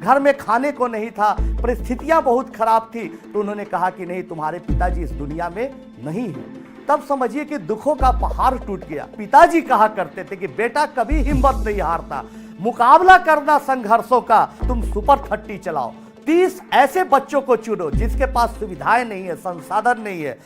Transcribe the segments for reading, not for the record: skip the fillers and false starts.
घर में खाने को नहीं था, परिस्थितियां बहुत खराब थी, तो उन्होंने कहा कि नहीं, तुम्हारे पिताजी इस दुनिया में नहीं है। तब समझिए कि दुखों का पहाड़ टूट गया। पिताजी कहा करते थे कि बेटा कभी हिम्मत नहीं हारता, मुकाबला करना संघर्षों का, तुम सुपर 30 चलाओ। 30 ऐसे बच्चों को चुनो जिसके पास सुविधाएं नहीं है, संसाधन नहीं है।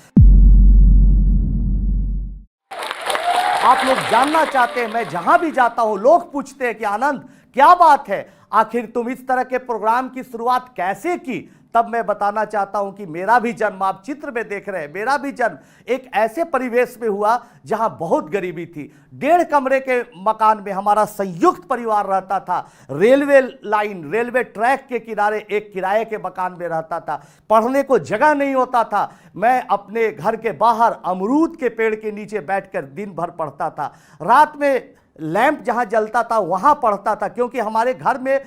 आप लोग जानना चाहते हैं, मैं जहां भी जाता हूं लोग पूछते हैं कि आनंद क्या बात है, आखिर तुम इस तरह के प्रोग्राम की शुरुआत कैसे की। तब मैं बताना चाहता हूं कि मेरा भी जन्म, आप चित्र में देख रहे हैं, मेरा भी जन्म एक ऐसे परिवेश में हुआ जहां बहुत गरीबी थी। 1.5 कमरे के मकान में हमारा संयुक्त परिवार रहता था। रेलवे लाइन, रेलवे ट्रैक के किनारे एक किराए के मकान में रहता था। पढ़ने को जगह नहीं होता था। मैं अपने घर के बाहर अमरूद के पेड़ के नीचे बैठकर दिन भर पढ़ता था। रात में लैंप जहां जलता था वहां पढ़ता था, क्योंकि हमारे घर में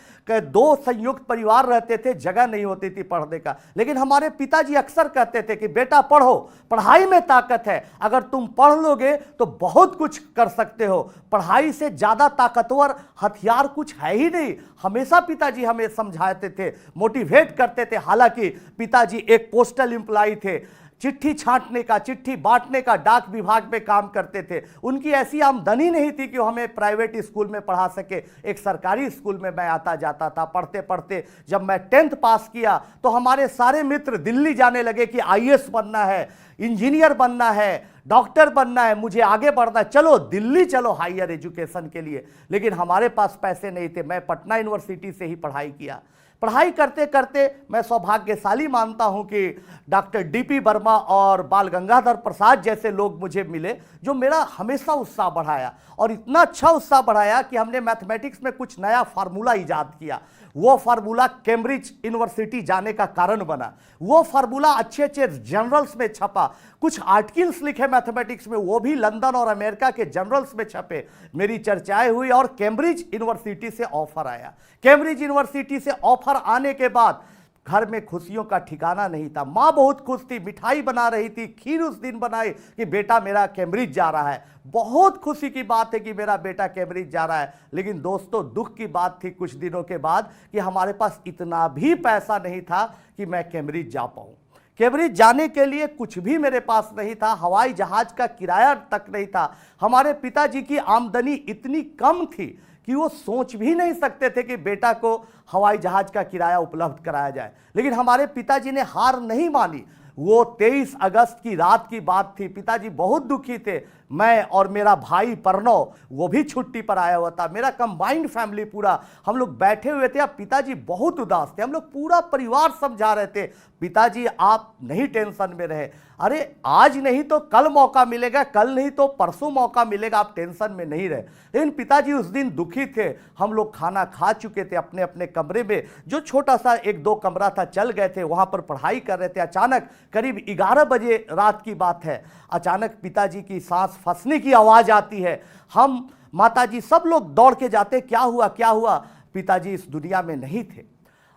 2 संयुक्त परिवार रहते थे, जगह नहीं होती थी पढ़ने का। लेकिन हमारे पिताजी अक्सर कहते थे कि बेटा पढ़ो, पढ़ाई में ताकत है, अगर तुम पढ़ लोगे तो बहुत कुछ कर सकते हो, पढ़ाई से ज्यादा ताकतवर हथियार कुछ है ही नहीं। हमेशा पिताजी हमें समझाते थे, मोटिवेट करते थे। हालांकि पिताजी एक पोस्टल एम्प्लॉय थे, चिट्ठी छांटने का, चिट्ठी बांटने का डाक विभाग में काम करते थे। उनकी ऐसी आमदनी नहीं थी कि वो हमें प्राइवेट स्कूल में पढ़ा सके। एक सरकारी स्कूल में मैं आता जाता था। पढ़ते पढ़ते जब मैं 10th पास किया तो हमारे सारे मित्र दिल्ली जाने लगे कि IAS बनना है, इंजीनियर बनना है, डॉक्टर बनना है, मुझे आगे बढ़ना है, चलो दिल्ली चलो हायर एजुकेशन के लिए। लेकिन हमारे पास पैसे नहीं थे। मैं पटना यूनिवर्सिटी से ही पढ़ाई किया। पढ़ाई करते करते मैं सौभाग्यशाली मानता हूं कि डॉक्टर DP वर्मा और बाल गंगाधर प्रसाद जैसे लोग मुझे मिले, जो मेरा हमेशा उत्साह बढ़ाया, और इतना अच्छा उत्साह बढ़ाया कि हमने मैथमेटिक्स में कुछ नया फार्मूला इजाद किया। वो फार्मूला कैम्ब्रिज यूनिवर्सिटी जाने का कारण बना। वो फार्मूला अच्छे अच्छे जर्नल्स में छपा। कुछ आर्टिकल्स लिखे मैथमेटिक्स में, वो भी लंदन और अमेरिका के जर्नल्स में छपे। मेरी चर्चाएं हुई और कैम्ब्रिज यूनिवर्सिटी से ऑफर आया। कैम्ब्रिज यूनिवर्सिटी से ऑफर आने के बाद घर में खुशियों का ठिकाना नहीं था। माँ बहुत खुश थी, मिठाई बना रही थी, खीर उस दिन बनाई कि बेटा मेरा कैम्ब्रिज जा रहा है। बहुत खुशी की बात है कि मेरा बेटा कैम्ब्रिज जा रहा है। लेकिन दोस्तों, दुख की बात थी कुछ दिनों के बाद कि हमारे पास इतना भी पैसा नहीं था कि मैं कैम्ब्रिज जा पाऊँ। कैम्ब्रिज जाने के लिए कुछ भी मेरे पास नहीं था। हवाई जहाज का किराया तक नहीं था। हमारे पिताजी की आमदनी इतनी कम थी कि वो सोच भी नहीं सकते थे कि बेटा को हवाई जहाज का किराया उपलब्ध कराया जाए। लेकिन हमारे पिताजी ने हार नहीं मानी। वो 23 अगस्त की रात की बात थी। पिताजी बहुत दुखी थे। मैं और मेरा भाई प्रणव, वो भी छुट्टी पर आया हुआ था। मेरा कंबाइंड फैमिली पूरा, हम लोग बैठे हुए थे। अब पिताजी बहुत उदास थे। हम लोग पूरा परिवार समझा रहे थे, पिताजी आप नहीं टेंशन में रहे, अरे आज नहीं तो कल मौका मिलेगा, कल नहीं तो परसों मौका मिलेगा, आप टेंशन में नहीं रहे। लेकिन पिताजी उस दिन दुखी थे। हम लोग खाना खा चुके थे अपने अपने कमरे में, जो छोटा सा 1-2 कमरा था, चल गए थे, वहां पर पढ़ाई कर रहे थे। अचानक करीब 11 बजे रात की बात है, अचानक पिताजी की सांस फंसने की आवाज आती है। हम माताजी सब लोग दौड़ के जाते, क्या हुआ क्या हुआ। पिताजी इस दुनिया में नहीं थे।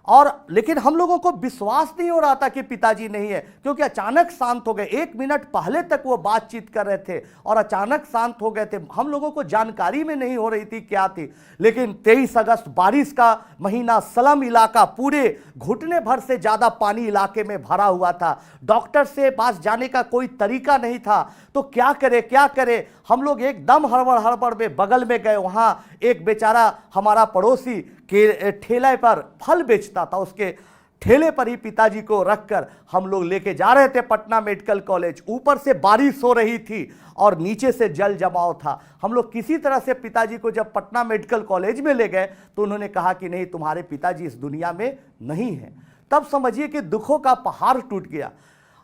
और लेकिन हम लोगों को विश्वास नहीं हो रहा था कि पिताजी नहीं है, क्योंकि अचानक शांत हो गए। 1 मिनट पहले तक वो बातचीत कर रहे थे और अचानक शांत हो गए थे। हम लोगों को जानकारी में नहीं हो रही थी क्या थी। लेकिन 23 अगस्त, बारिश का महीना, स्लम इलाका, पूरे घुटने भर से ज्यादा पानी इलाके में भरा हुआ था। डॉक्टर से पास जाने का कोई तरीका नहीं था, तो क्या करे क्या करे। हम लोग एकदम हड़बड़ हड़बड़ में बगल में गए। वहां एक बेचारा हमारा पड़ोसी के ठेले पर फल बेचता था, उसके ठेले पर ही पिताजी को रखकर हम लोग लेके जा रहे थे पटना मेडिकल कॉलेज। ऊपर से बारिश हो रही थी और नीचे से जल जमाव था। हम लोग किसी तरह से पिताजी को जब पटना मेडिकल कॉलेज में ले गए तो उन्होंने कहा कि नहीं, तुम्हारे पिताजी इस दुनिया में नहीं है। तब समझिए कि दुखों का पहाड़ टूट गया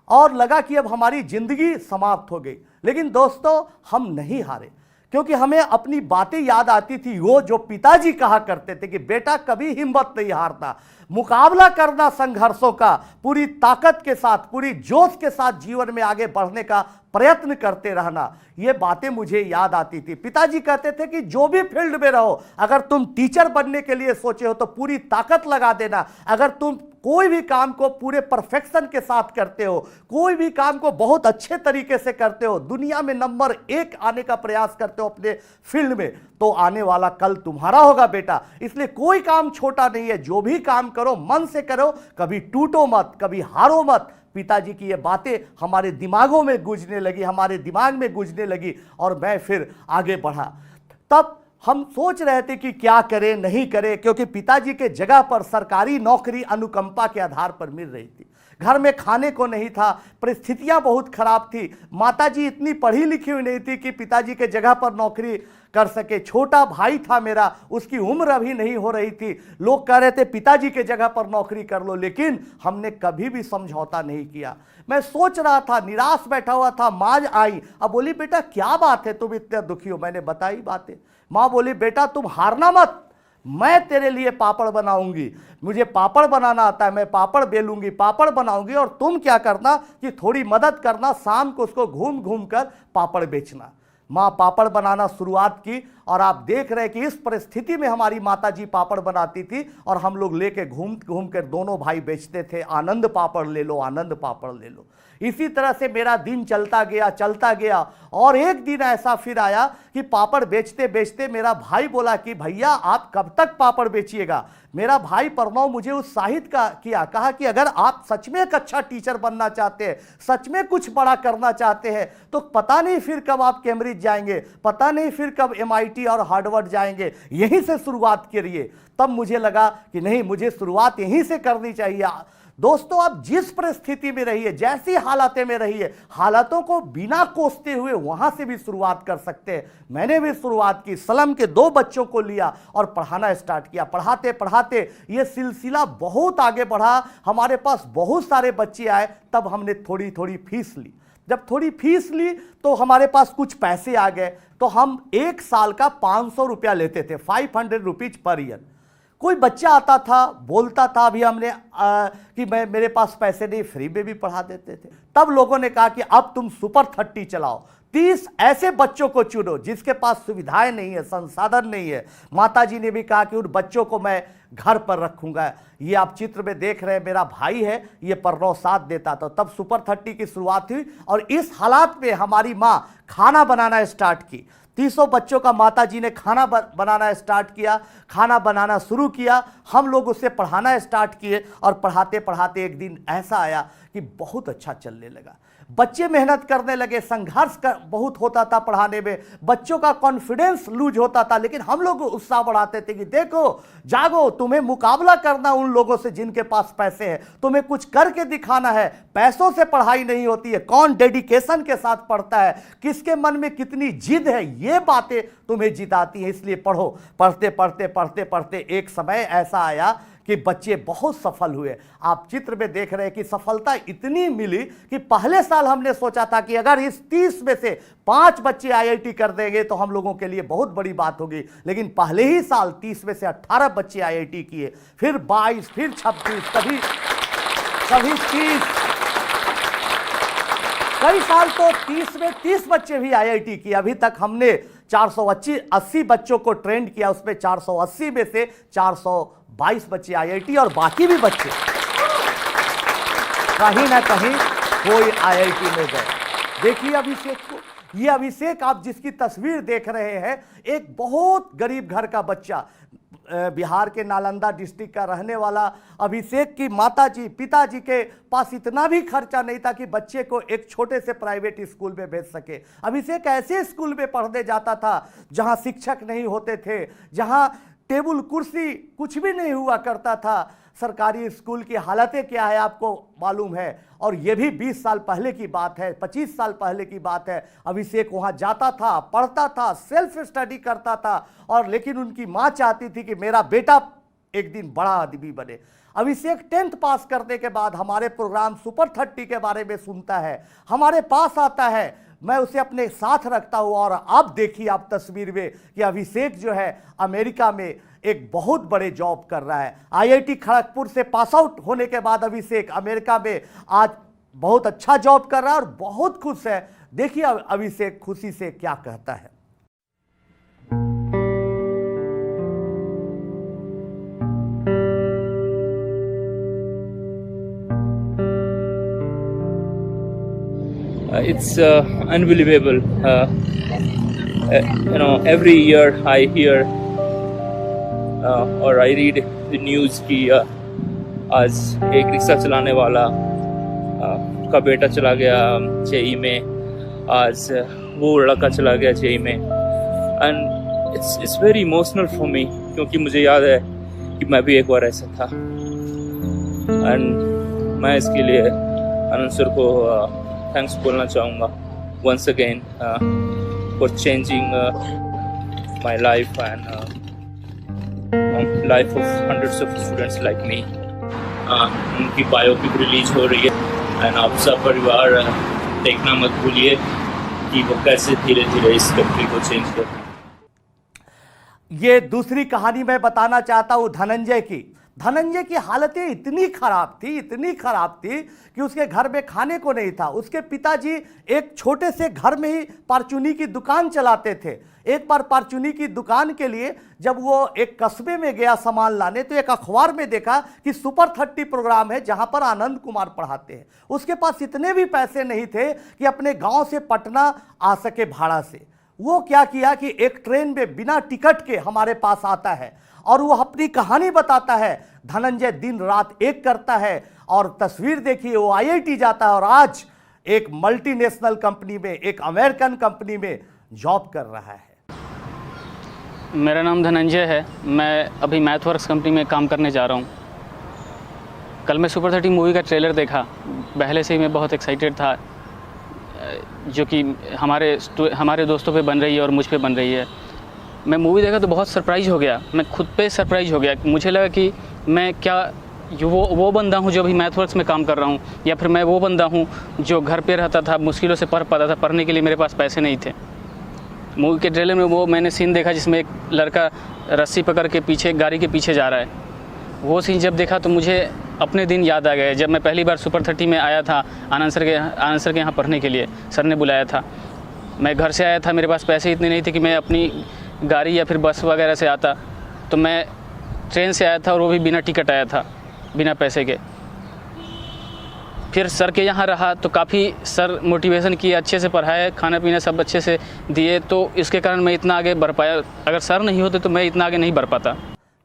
और लगा कि अब हमारी जिंदगी समाप्त हो गई। लेकिन दोस्तों, हम नहीं हारे, क्योंकि हमें अपनी बातें याद आती थी, वो जो पिताजी कहा करते थे कि बेटा कभी हिम्मत नहीं हारता, मुकाबला करना संघर्षों का, पूरी ताकत के साथ, पूरी जोश के साथ जीवन में आगे बढ़ने का प्रयत्न करते रहना। ये बातें मुझे याद आती थी। पिताजी कहते थे कि जो भी फील्ड में रहो, अगर तुम टीचर बनने के लिए सोचे हो तो पूरी ताकत लगा देना। अगर तुम कोई भी काम को पूरे परफेक्शन के साथ करते हो, कोई भी काम को बहुत अच्छे तरीके से करते हो, दुनिया में नंबर 1 आने का प्रयास करते हो अपने फील्ड में, तो आने वाला कल तुम्हारा होगा बेटा। इसलिए कोई काम छोटा नहीं है, जो भी काम करो मन से करो, कभी टूटो मत, कभी हारो मत। पिताजी की ये बातें हमारे दिमागों में गूंजने लगी, हमारे दिमाग में गूंजने लगी और मैं फिर आगे बढ़ा। तब हम सोच रहे थे कि क्या करें नहीं करें, क्योंकि पिताजी के जगह पर सरकारी नौकरी अनुकंपा के आधार पर मिल रही थी। घर में खाने को नहीं था, परिस्थितियां बहुत खराब थी। माताजी इतनी पढ़ी लिखी हुई नहीं थी कि पिताजी के जगह पर नौकरी कर सके। छोटा भाई था मेरा, उसकी उम्र अभी नहीं हो रही थी। लोग कह रहे थे पिताजी के जगह पर नौकरी कर लो, लेकिन हमने कभी भी समझौता नहीं किया। मैं सोच रहा था, निराश बैठा हुआ था। माँ आई, अब बोली बेटा क्या बात है, तुम इतने दुखी हो। मैंने बताई बातें। माँ बोली बेटा तुम हारना मत, मैं तेरे लिए पापड़ बनाऊंगी, मुझे पापड़ बनाना आता है, मैं पापड़ बेलूंगी, पापड़ बनाऊंगी, और तुम क्या करना कि थोड़ी मदद करना, शाम को उसको घूम घूम कर पापड़ बेचना। माँ पापड़ बनाना शुरुआत की और आप देख रहे हैं कि इस परिस्थिति में हमारी माताजी पापड़ बनाती थी और हम लोग लेके घूम घूम कर दोनों भाई बेचते थे। आनंद पापड़ ले लो, आनंद पापड़ ले लो। इसी तरह से मेरा दिन चलता गया और एक दिन ऐसा फिर आया कि पापड़ बेचते बेचते मेरा भाई बोला कि भैया आप कब तक पापड़ बेचिएगा। मेरा भाई प्रणव मुझे उत्साहित किया, कहा कि अगर आप सच में एक अच्छा टीचर बनना चाहते हैं, सच में कुछ बड़ा करना चाहते हैं, तो पता नहीं फिर कब आप कैम्ब्रिज जाएंगे, पता नहीं फिर कब MIT और हार्वर्ड जाएंगे, यहीं से शुरुआत करिए। तब मुझे लगा कि नहीं, मुझे शुरुआत यहीं से करनी चाहिए। दोस्तों आप जिस परिस्थिति में रहिए, जैसी हालातें में रहिए, हालातों को बिना कोसते हुए वहां से भी शुरुआत कर सकते हैं। मैंने भी शुरुआत की, स्लम के 2 बच्चों को लिया और पढ़ाना स्टार्ट किया। पढ़ाते पढ़ाते ये सिलसिला बहुत आगे बढ़ा, हमारे पास बहुत सारे बच्चे आए। तब हमने थोड़ी थोड़ी फीस ली। जब थोड़ी फीस ली तो हमारे पास कुछ पैसे आ गए, तो हम 1 साल का 500 रुपया लेते थे, 500 रुपीज पर ईयर। कोई बच्चा आता था, बोलता था अभी हमने कि मेरे पास पैसे नहीं, फ्री में भी पढ़ा देते थे। तब लोगों ने कहा कि अब तुम सुपर 30 चलाओ, 30 ऐसे बच्चों को चुनो जिसके पास सुविधाएं नहीं है, संसाधन नहीं है। माताजी ने भी कहा कि उन बच्चों को मैं घर पर रखूंगा। ये आप चित्र में देख रहे हैं, मेरा भाई है, ये प्रणव साथ देता था। तब सुपर 30 की शुरुआत हुई और इस हालात में हमारी माँ खाना बनाना स्टार्ट की। 300 बच्चों का माताजी ने खाना बनाना स्टार्ट किया, खाना बनाना शुरू किया। हम लोग उसे पढ़ाना स्टार्ट किए और पढ़ाते पढ़ाते एक दिन ऐसा आया कि बहुत अच्छा चलने लगा। बच्चे मेहनत करने लगे, संघर्ष बहुत होता था पढ़ाने में, बच्चों का कॉन्फिडेंस लूज होता था, लेकिन हम लोग उत्साह बढ़ाते थे कि देखो जागो, तुम्हें मुकाबला करना उन लोगों से जिनके पास पैसे हैं, तुम्हें कुछ करके दिखाना है। पैसों से पढ़ाई नहीं होती है, कौन डेडिकेशन के साथ पढ़ता है, किसके मन में कितनी जिद है, ये बातें तुम्हें जिताती हैं, इसलिए पढ़ो। पढ़ते पढ़ते पढ़ते पढ़ते एक समय ऐसा आया कि बच्चे बहुत सफल हुए। आप चित्र में देख रहे हैं कि सफलता इतनी मिली कि पहले साल हमने सोचा था कि अगर इस 30 में से 5 बच्चे IIT कर देंगे तो हम लोगों के लिए बहुत बड़ी बात होगी, लेकिन पहले ही साल 30 में से 18 बच्चे IIT किए, फिर 22, फिर 26, कभी 30, कई साल तो 30 में 30 बच्चे भी IIT किए। अभी तक हमने 480 बच्चों को ट्रेंड किया, उसमें 480 में से 422 बच्चे IIT और बाकी भी बच्चे कहीं ना कहीं कोई IIT में गए। देखिए अभिषेक को, ये अभिषेक आप जिसकी तस्वीर देख रहे हैं, एक बहुत गरीब घर का बच्चा, बिहार के नालंदा डिस्ट्रिक्ट का रहने वाला अभिषेक की माताजी पिताजी के पास इतना भी खर्चा नहीं था कि बच्चे को एक छोटे से प्राइवेट स्कूल में भेज सके। अभिषेक ऐसे स्कूल में पढ़ने जाता था जहां शिक्षक नहीं होते थे, जहां टेबल कुर्सी कुछ भी नहीं हुआ करता था। सरकारी स्कूल की हालतें क्या है आपको मालूम है, और ये भी 20 साल पहले की बात है, 25 साल पहले की बात है। अभिषेक वहाँ जाता था, पढ़ता था, सेल्फ स्टडी करता था, और लेकिन उनकी माँ चाहती थी कि मेरा बेटा एक दिन बड़ा आदमी बने। अभिषेक 10th पास करने के बाद हमारे प्रोग्राम सुपर 30 के बारे में सुनता है, हमारे पास आता है, मैं उसे अपने साथ रखता हूँ। और अब देखिए आप तस्वीर में कि अभिषेक जो है अमेरिका में एक बहुत बड़े जॉब कर रहा है। IIT खड़गपुर से पास आउट होने के बाद अभिषेक अमेरिका में आज बहुत अच्छा जॉब कर रहा है और बहुत खुश है। देखिए अभिषेक खुशी से क्या कहता है। It's unbelievable. every year I hear or I read the news कि आज एक रिक्शा चलाने वाला का बेटा चला गया जेई में, आज वो लड़का चला गया जेई में, and it's very emotional for me, क्योंकि मुझे याद है कि मैं भी एक बार ऐसा था। एंड मैं इसके लिए आनंद सर को थैंक्स बोलना चाहूँगा once again for changing my life and life of hundreds of students like me। उनकी बायोपिक रिलीज हो रही है एंड आप सब परिवार देखना मत भूलिए कि वो कैसे धीरे धीरे इस कंट्री को चेंज करते हैं। ये दूसरी कहानी मैं बताना चाहता हूं धनंजय की। धनंजय की हालतें इतनी खराब थी कि उसके घर में खाने को नहीं था। उसके पिताजी एक छोटे से घर में ही परचूनी की दुकान चलाते थे। एक बार परचूनी की दुकान के लिए जब वो एक कस्बे में गया सामान लाने, तो एक अखबार में देखा कि सुपर 30 प्रोग्राम है जहां पर आनंद कुमार पढ़ाते हैं। उसके पास इतने भी पैसे नहीं थे कि अपने गांव से पटना आ सके भाड़ा से। वो क्या किया कि एक ट्रेन में बिना टिकट के हमारे पास आता है और वो अपनी कहानी बताता है। धनंजय दिन रात एक करता है और तस्वीर देखिए, वो IIT जाता है और आज एक मल्टीनेशनल कंपनी में, एक अमेरिकन कंपनी में जॉब कर रहा है। मेरा नाम धनंजय है। मैं अभी मैथवर्क्स कंपनी में काम करने जा रहा हूँ। कल मैं सुपर 30 मूवी का ट्रेलर देखा। पहले से ही मैं बहुत एक्साइटेड था, जो कि हमारे दोस्तों पे बन रही है और मुझ पे बन रही है। मैं मूवी देखा तो बहुत सरप्राइज़ हो गया। मैं खुद पे सरप्राइज़ हो गया। मुझे लगा कि मैं क्या वो बंदा हूँ जो अभी मैथवर्क्स में काम कर रहा हूँ, या फिर मैं वो बंदा हूँ जो घर पे रहता था, मुश्किलों से पढ़ पाता था। पढ़ने के लिए मेरे पास पैसे नहीं थे। मूवी के ट्रेलर में वो मैंने सीन देखा जिसमें एक लड़का रस्सी पकड़ के पीछे गाड़ी के पीछे जा रहा है। वो सीन जब देखा तो मुझे अपने दिन याद आ गए जब मैं पहली बार सुपर 30 में आया था आनंद सर के यहाँ पढ़ने के लिए। सर ने बुलाया था। मैं घर से आया था, मेरे पास पैसे इतने नहीं थे कि मैं अपनी गाड़ी या फिर बस वगैरह से आता, तो मैं ट्रेन से आया था और वो भी बिना टिकट आया था, बिना पैसे के। फिर सर के यहाँ रहा तो काफ़ी सर मोटिवेशन किए, अच्छे से पढ़ाए, खाना पीना सब अच्छे से दिए, तो इसके कारण मैं इतना आगे बढ़ पाया। अगर सर नहीं होते तो मैं इतना आगे नहीं बढ़ पाता।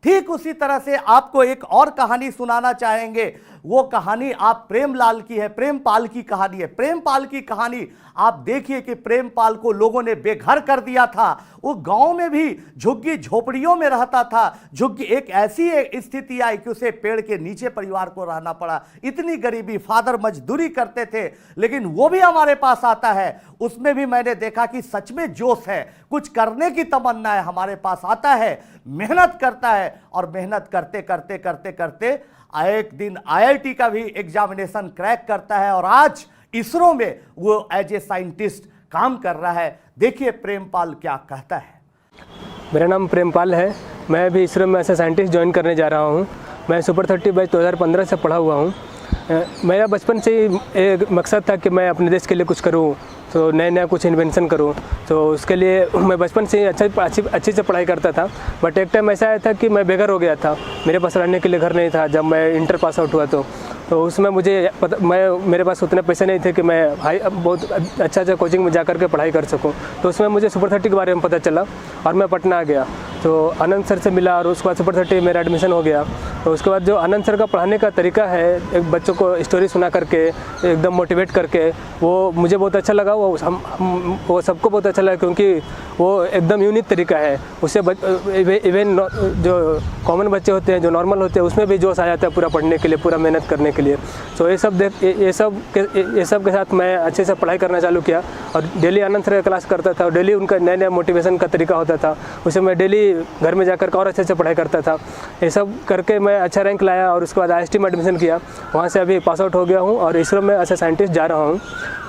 ठीक उसी तरह से आपको एक और कहानी सुनाना चाहेंगे। वो कहानी आप प्रेमलाल की है, प्रेमपाल की कहानी है। प्रेमपाल की कहानी आप देखिए कि प्रेमपाल को लोगों ने बेघर कर दिया था। वो गांव में भी झुग्गी झोपड़ियों में रहता था। झुग्गी एक ऐसी स्थिति आई कि उसे पेड़ के नीचे परिवार को रहना पड़ा। इतनी गरीबी, फादर मजदूरी करते थे, लेकिन वो भी हमारे पास आता है। उसमें भी मैंने देखा कि सच में जोश है, कुछ करने की तमन्ना है। हमारे पास आता है, मेहनत करता है और मेहनत करते करते करते करते एक दिन IIT का भी एग्जामिनेशन क्रैक करता है और आज इसरो में वो एज ए साइंटिस्ट काम कर रहा है। देखिए प्रेमपाल क्या कहता है। मेरा नाम प्रेमपाल है। मैं अभी इसरो में एज ए साइंटिस्ट ज्वाइन करने जा रहा हूँ। मैं सुपर 30 बैच 2015 से पढ़ा हुआ हूँ। मेरा बचपन से ही एक मकसद था कि मैं अपने देश के लिए कुछ करूँ, तो नया कुछ इन्वेंशन करूँ। तो उसके लिए मैं बचपन से ही अच्छी से पढ़ाई करता था। बट एक टाइम ऐसा आया था कि मैं बेघर हो गया था। मेरे पास रहने के लिए घर नहीं था जब मैं इंटर पास आउट हुआ। तो उसमें मुझे मेरे पास उतने पैसे नहीं थे कि मैं बहुत अच्छा कोचिंग में जा कर के पढ़ाई कर सकूं। तो उसमें मुझे सुपर 30 के बारे में पता चला और मैं पटना आ गया। तो आनंद सर से मिला और उसके बाद सुपर 30 मेरा एडमिशन हो गया। तो उसके बाद जो आनंद सर का पढ़ाने का तरीका है, एक बच्चों को स्टोरी सुना करके एकदम मोटिवेट करके, वो मुझे बहुत अच्छा लगा। वो सबको बहुत अच्छा लगा क्योंकि वो एकदम यूनिक तरीका है। उससे इवन जो कॉमन बच्चे होते हैं, जो नॉर्मल होते हैं, उसमें भी जोश आ जाता है पूरा पढ़ने के लिए, पूरा मेहनत करने के लिए। तो ये सब के साथ मैं अच्छे से पढ़ाई करना चालू किया और डेली आनंद सर का क्लास करता था और डेली उनका नया मोटिवेशन का तरीका होता था। उसे मैं डेली घर में जाकर और अच्छे से पढ़ाई करता था। ये सब करके मैं अच्छा रैंक लाया और उसके बाद IIT में एडमिशन किया। वहाँ से अभी पास आउट हो गया हूँ और इसरो में एज ए साइंटिस्ट जा रहा हूँ।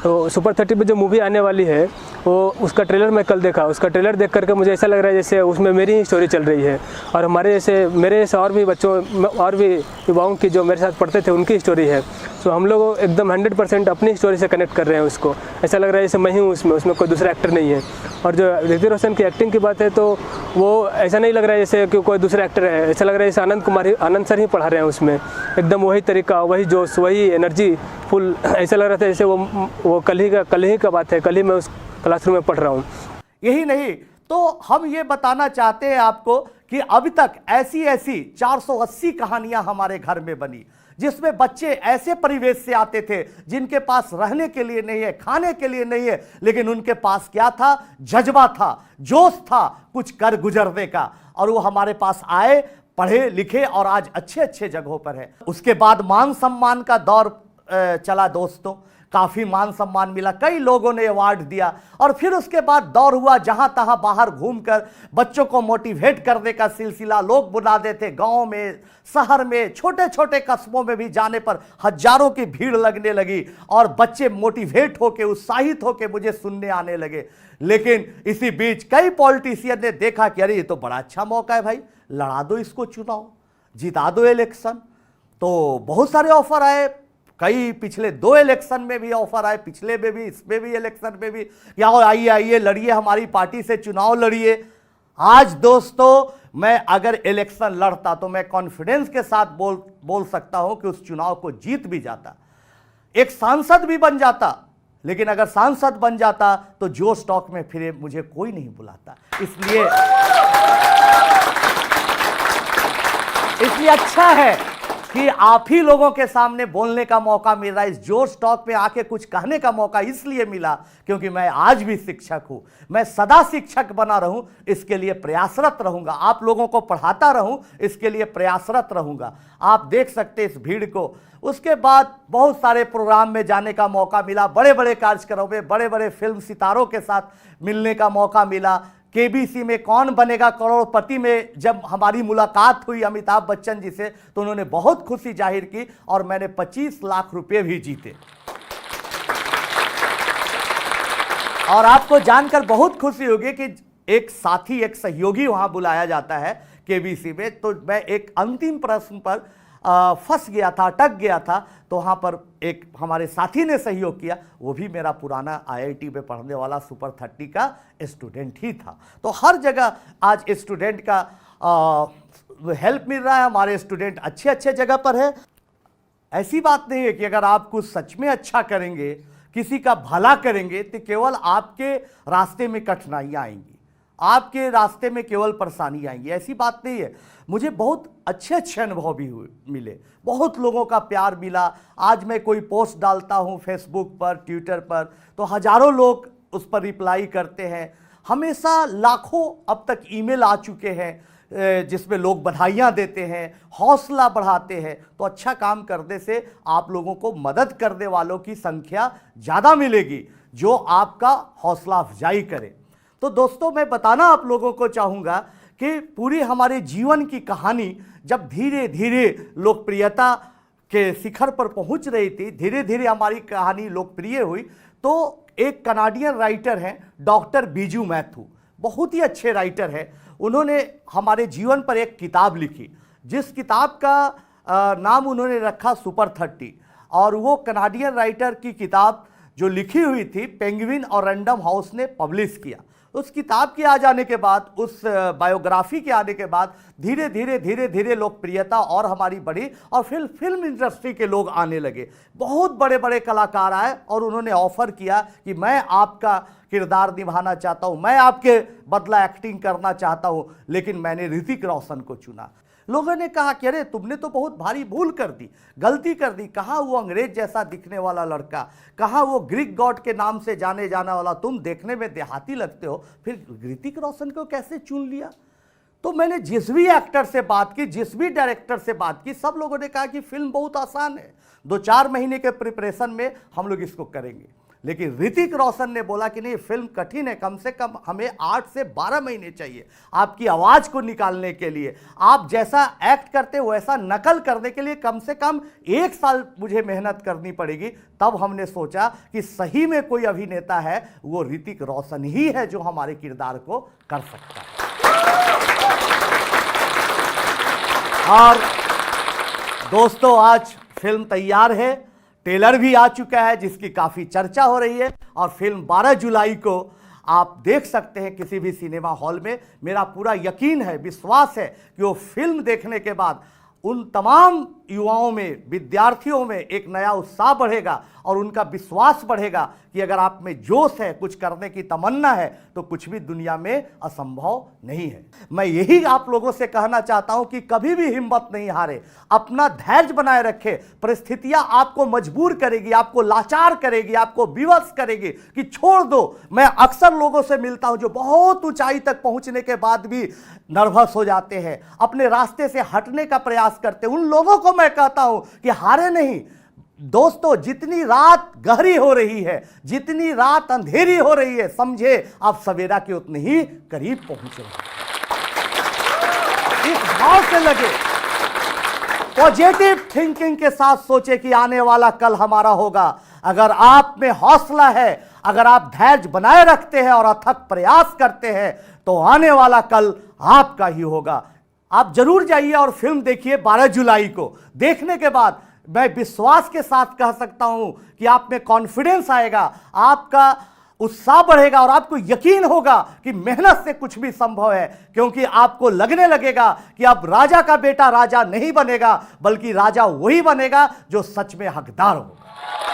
तो सुपर 30 पे जो मूवी आने वाली है, वो उसका ट्रेलर मैं कल देखा। उसका ट्रेलर देख करके मुझे ऐसा लग रहा है जैसे उसमें मेरी ही स्टोरी चल रही है और मेरे जैसे और भी बच्चों और भी युवाओं की जो मेरे साथ पढ़ते थे उनकी स्टोरी है। तो हम लोग एकदम 100% अपनी स्टोरी से कनेक्ट कर रहे हैं उसको। ऐसा लग रहा है जैसे मैं ही हूँ उसमें कोई दूसरा एक्टर नहीं है। और जो ऋतिक रोशन की एक्टिंग की बात है तो वो ऐसा नहीं लग रहा है जैसे कि कोई दूसरा एक्टर है। ऐसा लग रहा है जैसे आनंद सर ही पढ़ा रहे हैं उसमें। एकदम वही तरीका, वही जोश, वही एनर्जी फुल। ऐसा लग रहा था जैसे वो कल ही का बात है, कल ही मैं उस क्लासरूम में पढ़ रहा हूँ। यही नहीं तो हम ये बताना चाहते हैं आपको कि अभी तक ऐसी ऐसी 480 कहानियां हमारे घर में बनी, जिसमें बच्चे ऐसे परिवेश से आते थे जिनके पास रहने के लिए नहीं है, खाने के लिए नहीं है, लेकिन उनके पास क्या था? जज्बा था, जोश था कुछ कर गुजरने का, और वो हमारे पास आए, पढ़े लिखे और आज अच्छे अच्छे जगहों पर है। उसके बाद मान सम्मान का दौर चला दोस्तों, काफी मान सम्मान मिला, कई लोगों ने अवार्ड दिया, और फिर उसके बाद दौर हुआ जहां तहां बाहर घूमकर बच्चों को मोटिवेट करने का सिलसिला लोग बुला देते। गांव में, शहर में, छोटे छोटे कस्बों में भी जाने पर हजारों की भीड़ लगने लगी और बच्चे मोटिवेट होके, उत्साहित होके मुझे सुनने आने लगे। लेकिन इसी बीच कई पॉलिटिशियन ने देखा कि अरे ये तो बड़ा अच्छा मौका है भाई, लड़ा दो इसको चुनाव, जिता दो इलेक्शन। तो बहुत सारे ऑफर आए, कई पिछले 2 इलेक्शन में भी ऑफर आए, पिछले में भी, इसमें भी, इलेक्शन में भी, या आइए आइए लड़िए, हमारी पार्टी से चुनाव लड़िए। आज दोस्तों मैं अगर इलेक्शन लड़ता तो मैं कॉन्फिडेंस के साथ बोल सकता हूं कि उस चुनाव को जीत भी जाता, एक सांसद भी बन जाता। लेकिन अगर सांसद बन जाता तो जो स्टॉक में फिरे मुझे कोई नहीं बुलाता। इसलिए अच्छा है कि आप ही लोगों के सामने बोलने का मौका मिल रहा है। इस जोश टॉक पे आके कुछ कहने का मौका इसलिए मिला क्योंकि मैं आज भी शिक्षक हूं, मैं सदा शिक्षक बना रहूं इसके लिए प्रयासरत रहूंगा, आप लोगों को पढ़ाता रहूं इसके लिए प्रयासरत रहूंगा। आप देख सकते इस भीड़ को। उसके बाद बहुत सारे प्रोग्राम में जाने का मौका मिला, बड़े बड़े कार्यक्रमों में बड़े बड़े फिल्म सितारों के साथ मिलने का मौका मिला। केबीसी में कौन बनेगा करोड़पति में जब हमारी मुलाकात हुई अमिताभ बच्चन जी से तो उन्होंने बहुत खुशी जाहिर की और मैंने 25 लाख रुपए भी जीते। और आपको जानकर बहुत खुशी होगी कि एक साथी, एक सहयोगी वहां बुलाया जाता है केबीसी में। तो मैं एक अंतिम प्रश्न पर फंस गया था, अटक गया था, तो वहाँ पर एक हमारे साथी ने सहयोग किया, वो भी मेरा पुराना आईआईटी में पढ़ने वाला सुपर 30 का स्टूडेंट ही था। तो हर जगह आज स्टूडेंट का हेल्प मिल रहा है, हमारे स्टूडेंट अच्छे अच्छे जगह पर है। ऐसी बात नहीं है कि अगर आप कुछ सच में अच्छा करेंगे, किसी का भला करेंगे तो केवल आपके रास्ते में कठिनाइयाँ आएंगी, आपके रास्ते में केवल परेशानी आएंगी, ऐसी बात नहीं है। मुझे बहुत अच्छे अच्छे अनुभव भी मिले, बहुत लोगों का प्यार मिला। आज मैं कोई पोस्ट डालता हूं फेसबुक पर, ट्विटर पर, तो हजारों लोग उस पर रिप्लाई करते हैं। हमेशा लाखों अब तक ईमेल आ चुके हैं जिसमें लोग बधाइयाँ देते हैं, हौसला बढ़ाते हैं। तो अच्छा काम करने से आप लोगों को मदद करने वालों की संख्या ज़्यादा मिलेगी जो आपका हौसला अफजाई करे। तो दोस्तों मैं बताना आप लोगों को चाहूँगा कि पूरी हमारे जीवन की कहानी जब धीरे धीरे लोकप्रियता के शिखर पर पहुंच रही थी, धीरे धीरे हमारी कहानी लोकप्रिय हुई, तो एक कनाडियन राइटर हैं डॉक्टर बीजू मैथ्यू, बहुत ही अच्छे राइटर हैं। उन्होंने हमारे जीवन पर एक किताब लिखी, जिस किताब का नाम उन्होंने रखा सुपर 30, और वो कनाडियन राइटर की किताब जो लिखी हुई थी पेंगुइन और रैंडम हाउस ने पब्लिश किया। उस किताब के आ जाने के बाद, उस बायोग्राफी के आने के बाद धीरे धीरे धीरे धीरे लोकप्रियता और हमारी बढ़ी और फिर फिल्म इंडस्ट्री के लोग आने लगे। बहुत बड़े बड़े कलाकार आए और उन्होंने ऑफर किया कि मैं आपका किरदार निभाना चाहता हूँ, मैं आपके बदला एक्टिंग करना चाहता हूँ, लेकिन मैंने ऋतिक रोशन को चुना। लोगों ने कहा कि अरे तुमने तो बहुत भारी भूल कर दी, गलती कर दी, कहाँ वो अंग्रेज जैसा दिखने वाला लड़का, कहाँ वो ग्रीक गॉड के नाम से जाने जाने वाला, तुम देखने में देहाती लगते हो, फिर ऋतिक रोशन को कैसे चुन लिया? तो मैंने जिस भी एक्टर से बात की, जिस भी डायरेक्टर से बात की, सब लोगों ने कहा कि फिल्म बहुत आसान है, 2-4 महीने के प्रिपरेशन में हम लोग इसको करेंगे। लेकिन ऋतिक रोशन ने बोला कि नहीं, फिल्म कठिन है, कम से कम हमें 8 से 12 महीने चाहिए आपकी आवाज़ को निकालने के लिए, आप जैसा एक्ट करते हो वैसा नकल करने के लिए कम से कम 1 साल मुझे मेहनत करनी पड़ेगी। तब हमने सोचा कि सही में कोई अभिनेता है वो ऋतिक रोशन ही है जो हमारे किरदार को कर सकता है। और दोस्तों आज फिल्म तैयार है, ट्रेलर भी आ चुका है जिसकी काफ़ी चर्चा हो रही है, और फिल्म 12 जुलाई को आप देख सकते हैं किसी भी सिनेमा हॉल में। मेरा पूरा यकीन है, विश्वास है कि वो फिल्म देखने के बाद उन तमाम युवाओं में, विद्यार्थियों में एक नया उत्साह बढ़ेगा और उनका विश्वास बढ़ेगा कि अगर आप में जोश है, कुछ करने की तमन्ना है, तो कुछ भी दुनिया में असंभव नहीं है। मैं यही आप लोगों से कहना चाहता हूं कि कभी भी हिम्मत नहीं हारे, अपना धैर्य बनाए रखे। परिस्थितियां आपको मजबूर करेगी, आपको लाचार करेगी, आपको विवश करेगी कि छोड़ दो। मैं अक्सर लोगों से मिलता हूं जो बहुत ऊंचाई तक पहुंचने के बाद भी नर्वस हो जाते हैं, अपने रास्ते से हटने का प्रयास करते हैं। उन लोगों को मैं कहता हूं कि हारे नहीं दोस्तों। जितनी रात गहरी हो रही है, जितनी रात अंधेरी हो रही है, समझे आप सवेरा के उतने ही करीब पहुंच रहे हैं। इस भाव से लगे, पॉजिटिव थिंकिंग के साथ सोचे कि आने वाला कल हमारा होगा। अगर आप में हौसला है, अगर आप धैर्य बनाए रखते हैं और अथक प्रयास करते हैं, तो आने वाला कल आपका ही होगा। आप जरूर जाइए और फिल्म देखिए 12 जुलाई को। देखने के बाद मैं विश्वास के साथ कह सकता हूं कि आप में कॉन्फिडेंस आएगा, आपका उत्साह बढ़ेगा और आपको यकीन होगा कि मेहनत से कुछ भी संभव है, क्योंकि आपको लगने लगेगा कि अब राजा का बेटा राजा नहीं बनेगा, बल्कि राजा वही बनेगा जो सच में हकदार होगा।